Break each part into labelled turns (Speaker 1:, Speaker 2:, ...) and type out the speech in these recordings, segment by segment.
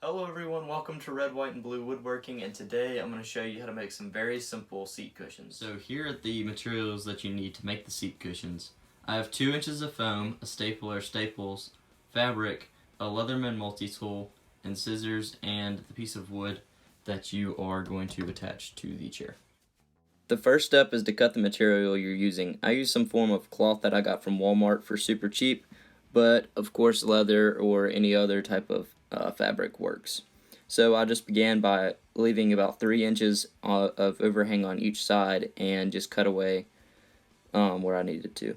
Speaker 1: Hello everyone, welcome to Red, White, and Blue Woodworking, and today I'm going to show you how to make some very simple seat cushions.
Speaker 2: So here are the materials that you need to make the seat cushions. I have 2 inches of foam, a stapler, staples, fabric, a Leatherman multi-tool, and scissors, and the piece of wood that you are going to attach to the chair. The first step is to cut the material you're using. I use some form of cloth that I got from Walmart for super cheap, but of course leather or any other type of fabric works. So I just began by leaving about 3 inches of overhang on each side and just cut away where I needed to.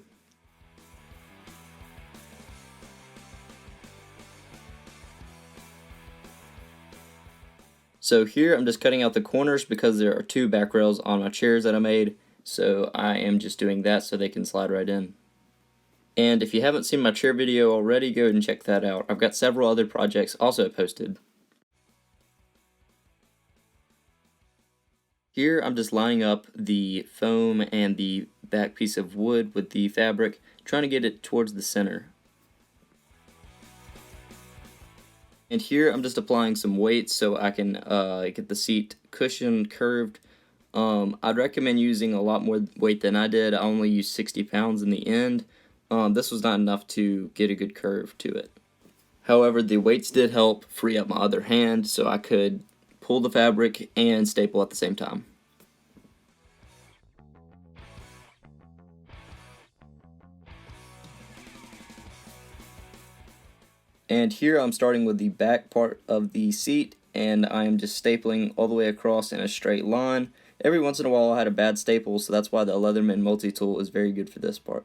Speaker 2: So here I'm just cutting out the corners because there are 2 back rails on my chairs that I made, so I am just doing that so they can slide right in. And if you haven't seen my chair video already, go ahead and check that out. I've got several other projects also posted. Here I'm just lining up the foam and the back piece of wood with the fabric, trying to get it towards the center. And here I'm just applying some weights so I can get the seat cushion curved. I'd recommend using a lot more weight than I did. I only used 60 pounds in the end. This was not enough to get a good curve to it. However, the weights did help free up my other hand so I could pull the fabric and staple at the same time. And here I'm starting with the back part of the seat, and I am just stapling all the way across in a straight line. Every once in a while I had a bad staple, so that's why the Leatherman multi-tool is very good for this part.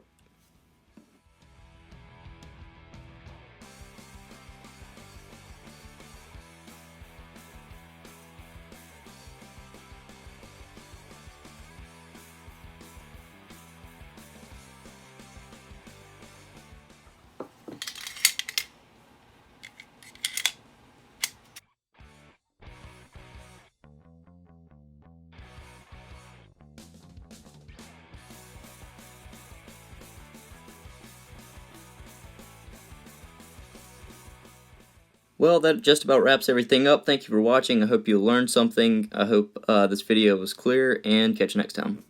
Speaker 2: Well, that just about wraps everything up. Thank you for watching. I hope you learned something. I hope this video was clear, and catch you next time.